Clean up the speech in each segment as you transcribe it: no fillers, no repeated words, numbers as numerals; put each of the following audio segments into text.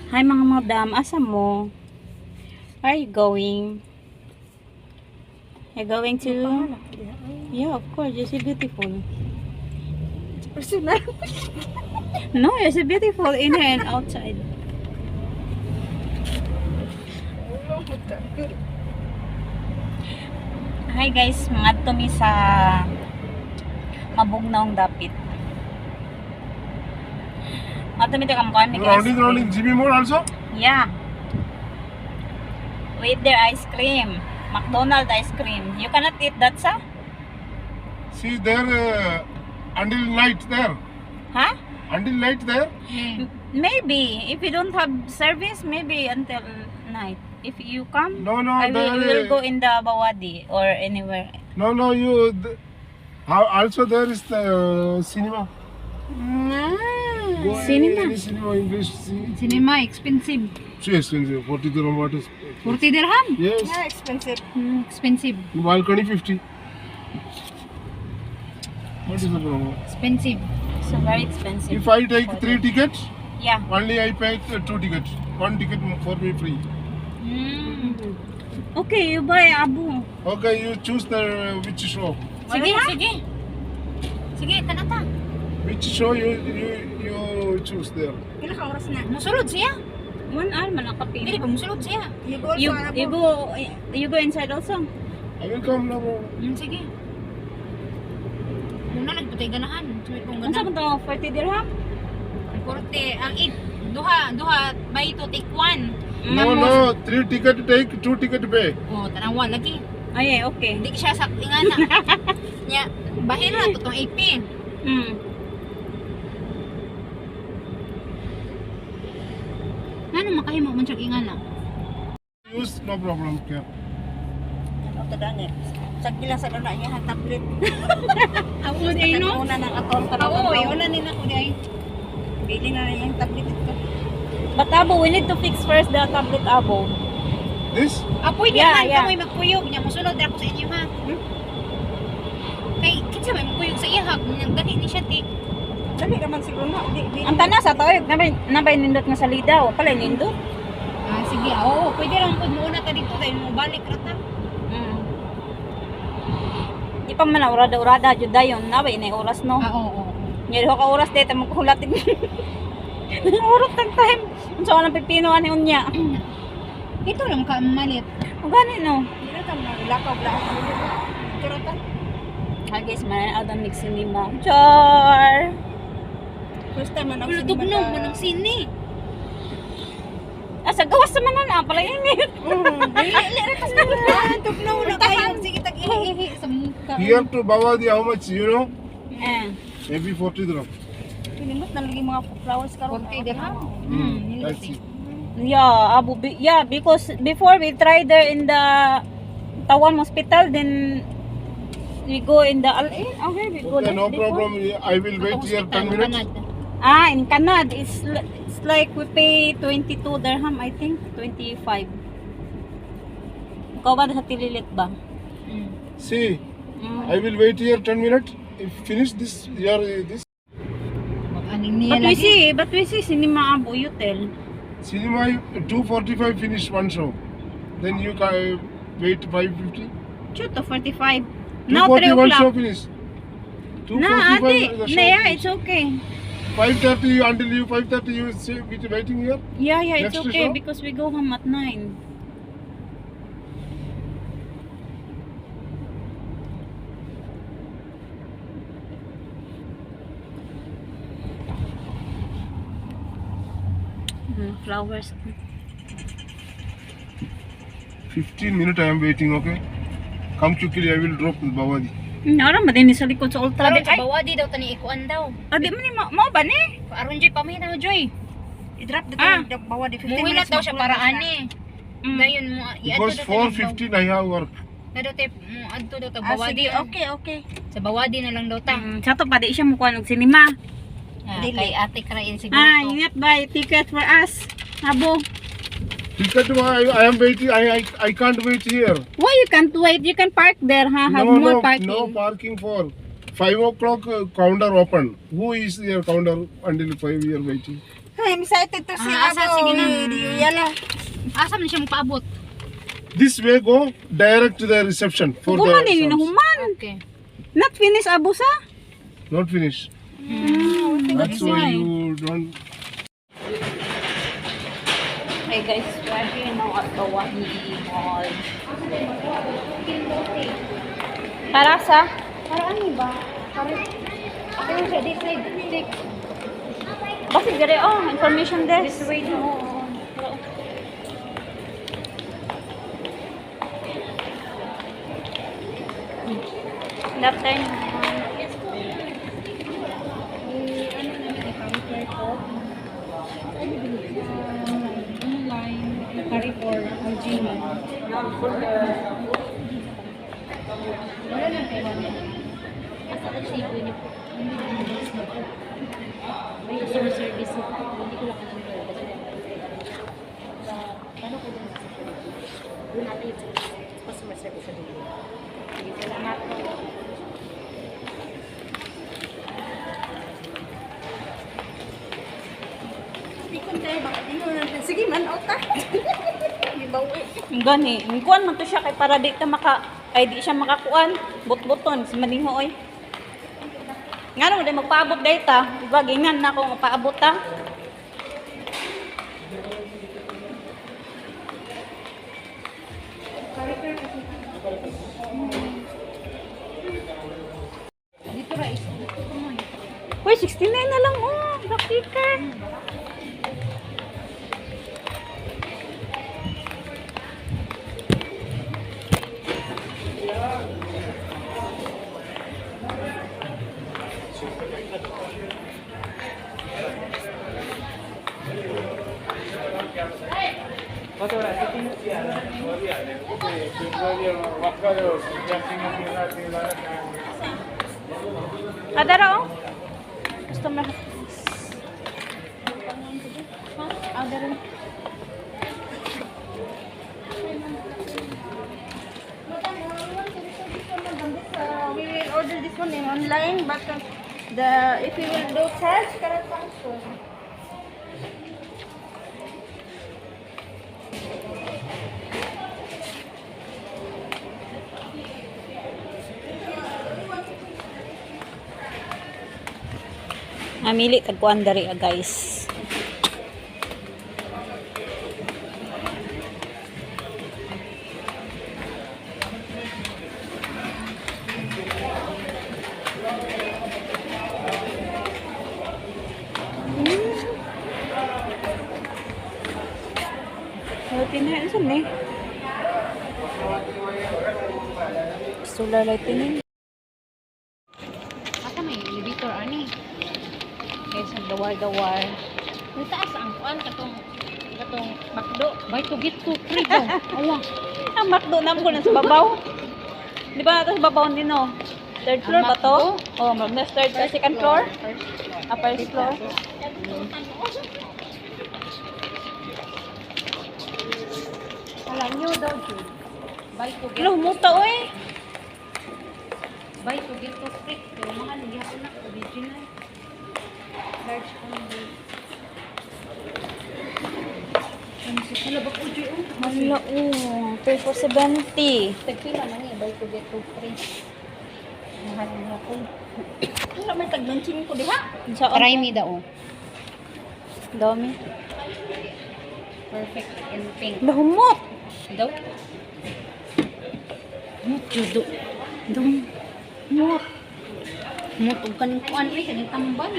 Hi mga madam, asa mo? Where are you going? You're going to? Yeah, of course. You're so beautiful. Personal. No, you're so beautiful in here and outside. Hi guys, mga tumi sa mabugnaong dapit. Mga tumi ito kamukuhan ni guys. Rounding GB mode also? Yeah. With their ice cream. McDonald's ice cream. You cannot eat that, sir? See there until night there. Huh? Until night there. Maybe. If you don't have service, maybe until night. If you come, No, I will, we will go in the Bawadi or anywhere. No, you. Also there is the cinema. Go Cinema. Any cinema English. See. Cinema expensive. Too expensive. 40 dirham. What is? 40 dirham? Yes. Yeah, expensive. Expensive. Balcony 50. What is the problem? Expensive. So very expensive. If I take 3 tickets, Yeah. only I pay 2 tickets. 1 ticket for me free. Okay, you buy Abu. Okay, you choose the which show. Sige, sige. Sige, tanata. Which show you choose there. Kailan ka oras na? Musulod siya. 1 hour man ang kapili. Dili pa musulod siya. You go You, also, you go you go inside also. I will come now. Sige. Muna nagputay ganahan. Sumit kong Unsa ganahan. man to 40 dirham? Korte, ang duha, buy to take one. No, 3 ticket take, 2 ticket pay. Oh, tanang lagi. Ay, okay. Hindi siya saktingan na. Nya, bahir na to tong 80. Ano makahimo man siya ingana? Use no problem. Okay. ano to dang eh. Sagdi lang sa luna niya tablet. Ako day no. Una ng atol ka Oo, na. una nila ko day. Bili na yung tablet ito. But Abo, we need to fix first the tablet Abo. This? Apoy Yeah, yeah, yeah. kamoy magkuyog nya musulod ra ko sa inyo ha. Kay kinsa may magkuyog sa iya ha, nagdali ni siya ti. Dali naman siguro na. Ang tanas sa toy, nabay nindot nga salida o pala nindot. Ah sige, oo, pwede ra pud muna ta dito dahil mo balik ra ta. Di pa man na urada jud dayon, nabay na oras no. Ah oo. Nya diho ka oras dito mo kuhulatin. Oras tag time. Unsa man ang pipino ani unya. Ito lang ka malit. O gani no. Dili ta mo lakaw. Turata. Hi guys, man out ang magccnima. Char. First time man ako Ulo tugnog mo ng sini. Asa gawas sa manan pala init. Dili ra tas tugnog na kayo sige tag ihi sa mukha. Here to Bawadi, how much? You know? Eh. Maybe 40 dirham. Pinindot na lagi mga flowers karon. 40 dirham. That's it. Yeah, Abu, yeah, because before we tried there in the Tawan Hospital, then we go in the okay, we go Okay, there no before. problem. I will wait here 10 minutes. In Canada, it's like we pay 22 dirham, I think, 25. Ikaw ba sa Tililit ba? See, I will wait here 10 minutes. If finish this, this Aning niya But we see cinema Abu, you tell. cinema 2:45 finish one show. Then you can wait 5:50. Shoot to 45. Now 3 2:41 show o'clock. finish. Nah, 2:45 ate, the show yeah, finish. it's okay. 5:30 until you 5:30 you say waiting here. Yeah, it's Next okay show? because we go home at 9. Flowers. 15 minutes I am waiting. Okay. Come quickly. I will drop Bawadi. Naram ba din sa likod sa ultra Pero di sa ay? bawadi daw tani ikuan daw. Di man ni mo ba ni? Aron joy pamina mo joy. I-drop dito bawa di 15 Muwilat daw siya para ani. Dayon mo Because 4:15 I have work. Na daw te mo adto daw ta bawadi. Okay. Sa bawadi na lang daw ta. Sa to pa di siya mo kuha ng cinema. Kay ate karain siguro to. Ingat buy ticket for us. Abo. Ticket I am waiting. I can't wait here. Why you can't wait? You can park there, ha? Have more parking. No parking for 5 o'clock counter open. Who is here counter until 5 we are waiting? Ay, excited to si asa, sige na. Yala. Asa na siya magpaabot? This way go direct to the reception for Human the ni songs. human. Okay. Not finish abusa. Not finish. That's why you don't. Hey guys, we're here now at the Wahi Mall. Para sa? Para ano ba? Para ano siya, this way, stick. Basi dire information desk. This way, no. Left turn. Carry for Algina. Wala na kayo. Asa ka siya po niyo. May customer service. Hindi ko lang alam ko. Paano ko din? Doon natin yung customer service sa dulo. Sige, salamat. Sige man, ota. Ibawi. Gani, kuan man to siya kay para di ta ay di siya makakuan. Bot-boton si maniho oy. Ngano day magpaabot data? Diba gingan na ako magpaabot ta. Dito ra is. Uy, 69 na lang black sticker. Adara customer. Adara. We will order this one in online, but if we will do charge, correct transfer. Namili tagkuan dari guys. Tinahin saan eh? Solar lighting eh. Asa may elevator ani? Guys, ang dawar-dawar. May taas ang kuan katong McDo. Buy to get to free daw. Awa. Ang McDo na ko na sa babaw. Di ba ito sa babaw din no? Third floor ba to? Oh, mas second floor? First floor? Wala nyo daw, Jude. Buy to get Hello, muta oy. Buy to get to free. Pero mga nagyapon na original. Large combo. Ano sa sila ba po, Jude? Wala pay for 70. Tagpila man eh, buy to get to free. Mahal mo ko. Wala may tagnansing ko diha. Sa Try me daw. dami. Perfect and pink. Lahumot. Daw? Mut, judo. Mut. Mut, huwag ka ng kuan eh, kaning tambal.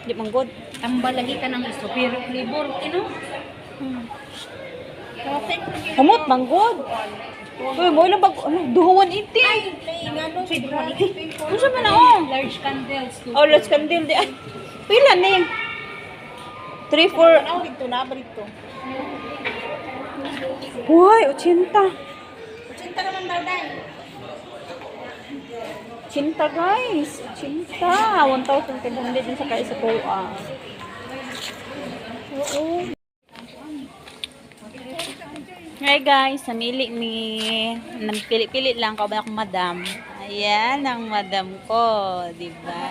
Di manggod. Tambal lagi ka ng superior flavor, you know? Humot manggod. Uy, mo ilang bag duhawan iti. Ngano si Ano sa man oh? Large candles. Oh, let's candle di. Ay, pila ni? 3 4. Ano dito na ba dito? Uy, 80. 80 naman daw dai. 80 guys. 80. 1,500 din sa kaya sa kuha. Oo. Hi guys, namili ni pili-pili lang ko ba akong madam. Ayan ang madam ko, di ba?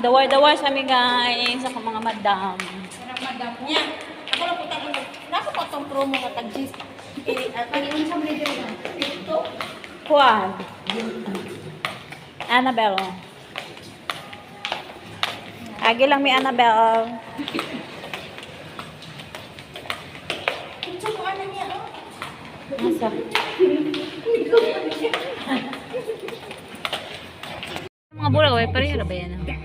daway-daway sa mi guys, ako mga madam. Sarap madam niya. Ako lang punta ko. Nasa po itong promo na tag-gist. Pag-iwan sa mga dito. Ito. Juan. Annabelle. Agi lang mi Annabelle. Ito po ano niya. Nasa. Mga bulag, pareho na ba yan?